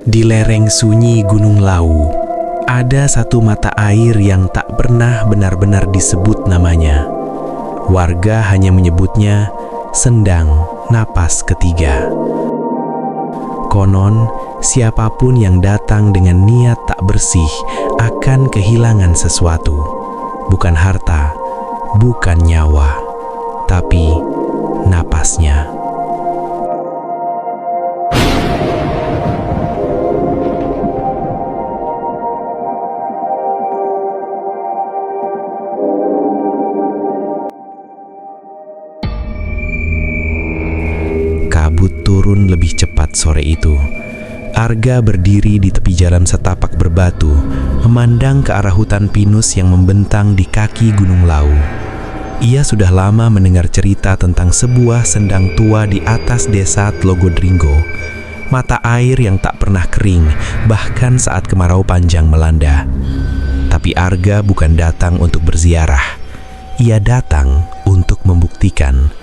Di lereng sunyi Gunung Lawu, ada satu mata air yang tak pernah benar-benar disebut namanya. Warga hanya menyebutnya Sendang Napas Ketiga. Konon, siapapun yang datang dengan niat tak bersih akan kehilangan sesuatu. Bukan harta, bukan nyawa, tapi napasnya. Kabut turun lebih cepat sore itu. Arga berdiri di tepi jalan setapak berbatu, memandang ke arah hutan pinus yang membentang di kaki Gunung Lawu. Ia sudah lama mendengar cerita tentang sebuah sendang tua di atas desa Tlogodringo, mata air yang tak pernah kering bahkan saat kemarau panjang melanda. Tapi Arga bukan datang untuk berziarah. Ia datang untuk membuktikan.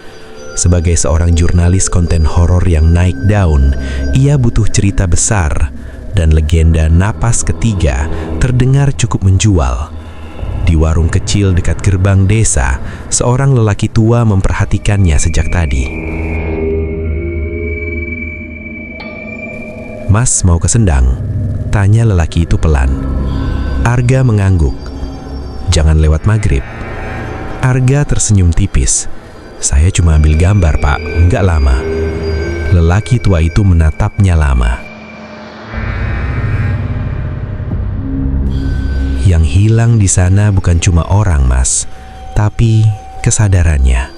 Sebagai seorang jurnalis konten horor yang naik daun, ia butuh cerita besar, dan legenda Napas Ketiga terdengar cukup menjual. Di warung kecil dekat gerbang desa, seorang lelaki tua memperhatikannya sejak tadi. "Mas mau ke Sendang?" tanya lelaki itu pelan. Arga mengangguk. "Jangan lewat maghrib." Arga tersenyum tipis. "Saya cuma ambil gambar, Pak, nggak lama." Lelaki tua itu menatapnya lama. Yang hilang di sana bukan cuma orang, Mas, tapi kesadarannya.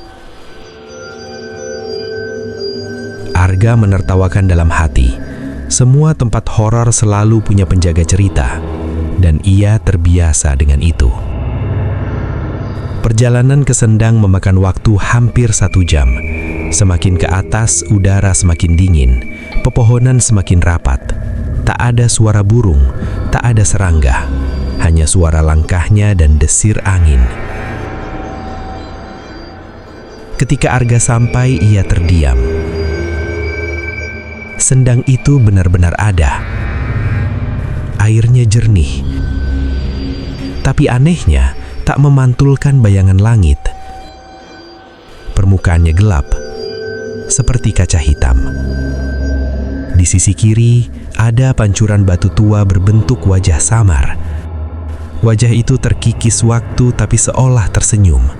Arga menertawakan dalam hati. Semua tempat horor selalu punya penjaga cerita, dan ia terbiasa dengan itu. Perjalanan ke Sendang memakan waktu hampir 1 jam. Semakin ke atas, udara semakin dingin, pepohonan semakin rapat. Tak ada suara burung, tak ada serangga, hanya suara langkahnya dan desir angin. Ketika Arga sampai, ia terdiam. Sendang itu benar-benar ada. Airnya jernih, tapi anehnya tak memantulkan bayangan langit. Permukaannya gelap, seperti kaca hitam. Di sisi kiri, ada pancuran batu tua berbentuk wajah samar. Wajah itu terkikis waktu tapi seolah tersenyum.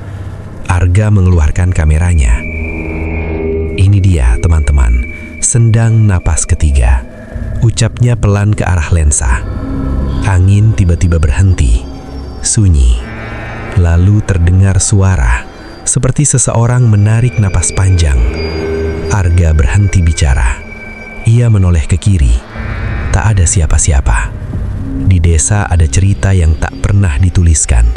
Arga mengeluarkan kameranya. "Ini dia, teman-teman, Sendang Napas Ketiga," ucapnya pelan ke arah lensa. Angin tiba-tiba berhenti, sunyi. Lalu terdengar suara, seperti seseorang menarik napas panjang. Arga berhenti bicara. Ia menoleh ke kiri. Tak ada siapa-siapa. Di desa ada cerita yang tak pernah dituliskan,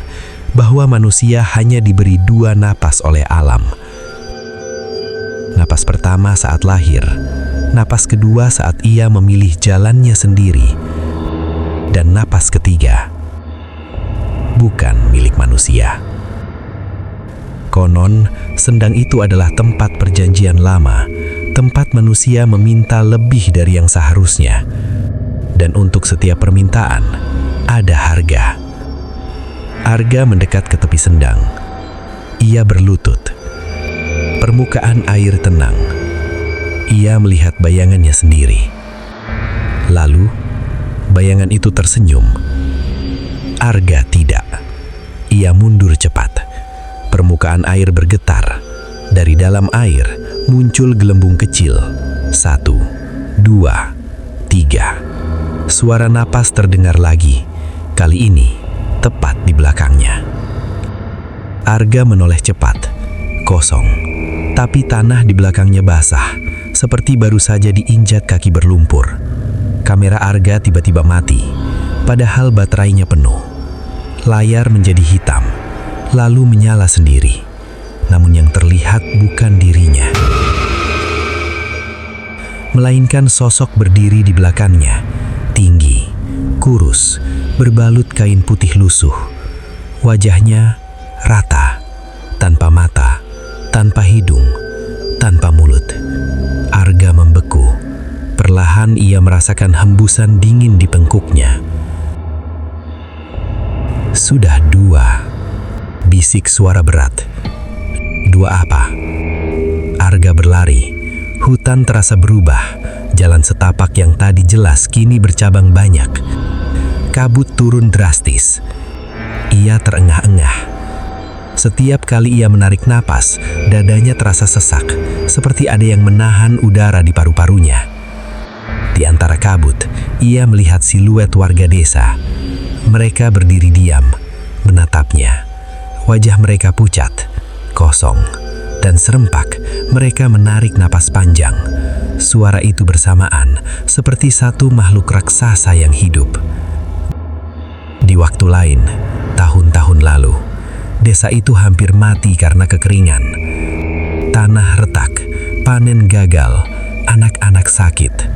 bahwa manusia hanya diberi 2 napas oleh alam. Napas pertama saat lahir, napas kedua saat ia memilih jalannya sendiri, dan napas ketiga bukan milik manusia. Konon, Sendang itu adalah tempat perjanjian lama, tempat manusia meminta lebih dari yang seharusnya. Dan untuk setiap permintaan, ada harga. Arga mendekat ke tepi Sendang. Ia berlutut. Permukaan air tenang. Ia melihat bayangannya sendiri. Lalu, bayangan itu tersenyum. Arga tidak. Ia mundur cepat. Permukaan air bergetar. Dari dalam air muncul gelembung kecil. 1, 2, 3. Suara napas terdengar lagi. Kali ini tepat di belakangnya. Arga menoleh cepat. Kosong. Tapi tanah di belakangnya basah, seperti baru saja diinjak kaki berlumpur. Kamera Arga tiba-tiba mati, padahal baterainya penuh. Layar menjadi hitam, lalu menyala sendiri. Namun yang terlihat bukan dirinya, melainkan sosok berdiri di belakangnya, tinggi, kurus, berbalut kain putih lusuh. Wajahnya rata, tanpa mata, tanpa hidung, tanpa mulut. Arga membeku. Perlahan Perlahan ia merasakan hembusan dingin di pengkuknya. Sudah 2, bisik suara berat. 2 apa? Arga berlari. Hutan terasa berubah. Jalan setapak yang tadi jelas kini bercabang banyak. Kabut turun drastis. Ia terengah-engah. Setiap kali ia menarik napas, dadanya terasa sesak, seperti ada yang menahan udara di paru-parunya. Di antara kabut, ia melihat siluet warga desa. Mereka berdiri diam, menatapnya. Wajah mereka pucat, kosong, dan serempak. Mereka menarik napas panjang. Suara itu bersamaan, seperti satu makhluk raksasa yang hidup. Di waktu lain, tahun-tahun lalu, desa itu hampir mati karena kekeringan. Tanah retak, panen gagal, anak-anak sakit.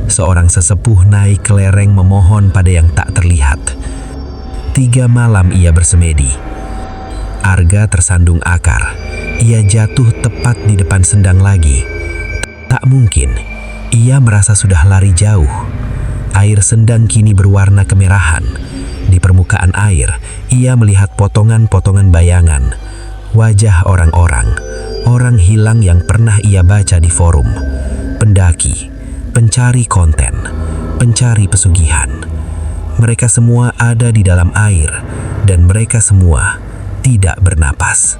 Seorang sesepuh naik ke lereng memohon pada yang tak terlihat. 3 malam ia bersemedi. Arga tersandung akar. Ia jatuh tepat di depan sendang lagi. Tak mungkin. Ia merasa sudah lari jauh. Air sendang kini berwarna kemerahan. Di permukaan air, ia melihat potongan-potongan bayangan. Wajah orang-orang. Orang hilang yang pernah ia baca di forum. Pendaki. Pencari konten, pencari pesugihan. Mereka semua ada di dalam air, dan mereka semua tidak bernapas.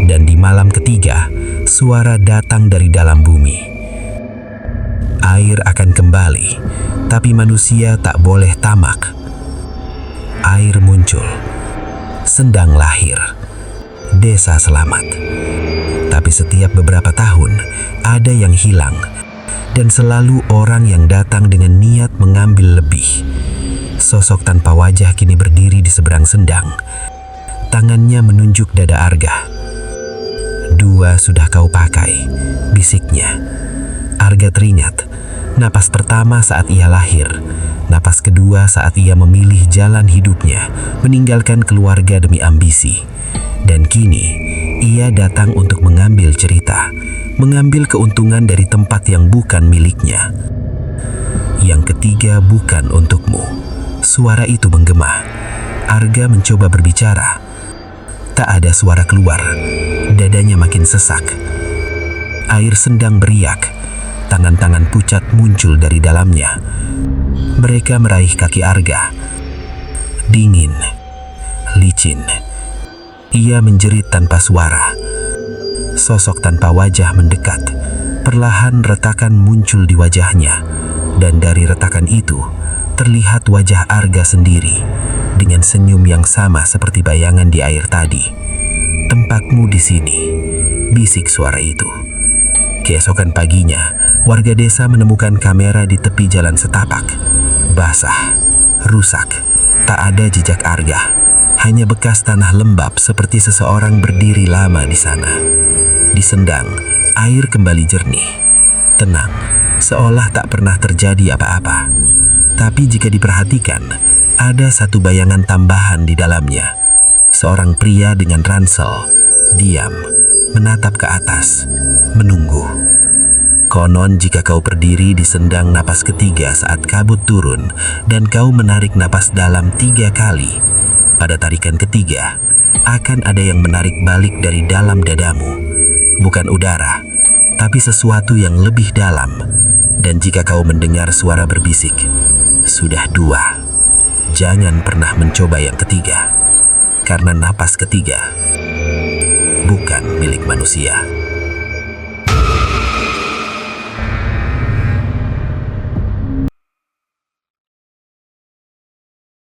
Dan di malam ketiga, suara datang dari dalam bumi. Air akan kembali, tapi manusia tak boleh tamak. Air muncul, sendang lahir, desa selamat. Tapi setiap beberapa tahun, ada yang hilang. Dan selalu orang yang datang dengan niat mengambil lebih. Sosok tanpa wajah kini berdiri di seberang sendang. Tangannya menunjuk dada Arga. 2 sudah kau pakai, bisiknya. Arga teringat. Napas pertama saat ia lahir. Napas kedua saat ia memilih jalan hidupnya, meninggalkan keluarga demi ambisi. Dan kini, ia datang untuk mengambil cerita. Mengambil keuntungan dari tempat yang bukan miliknya. Yang ketiga bukan untukmu. Suara itu menggema. Arga mencoba berbicara. Tak ada suara keluar. Dadanya makin sesak. Air sendang beriak. Tangan-tangan pucat muncul dari dalamnya. Mereka meraih kaki Arga. Dingin. Licin. Ia menjerit tanpa suara. Sosok tanpa wajah mendekat. Perlahan retakan muncul di wajahnya. Dan dari retakan itu, terlihat wajah Arga sendiri. Dengan senyum yang sama seperti bayangan di air tadi. Tempatmu di sini, bisik suara itu. Keesokan paginya, warga desa menemukan kamera di tepi jalan setapak. Basah, rusak, tak ada jejak Arga. Hanya bekas tanah lembab seperti seseorang berdiri lama di sana. Di sendang, air kembali jernih, tenang, seolah tak pernah terjadi apa-apa. Tapi jika diperhatikan, ada satu bayangan tambahan di dalamnya. Seorang pria dengan ransel, diam, menatap ke atas, menunggu. Konon jika kau berdiri di sendang napas ketiga saat kabut turun dan kau menarik napas dalam 3 kali, pada tarikan ketiga, akan ada yang menarik balik dari dalam dadamu. Bukan udara, tapi sesuatu yang lebih dalam. Dan jika kau mendengar suara berbisik, sudah 2. Jangan pernah mencoba yang ketiga. Karena napas ketiga bukan milik manusia.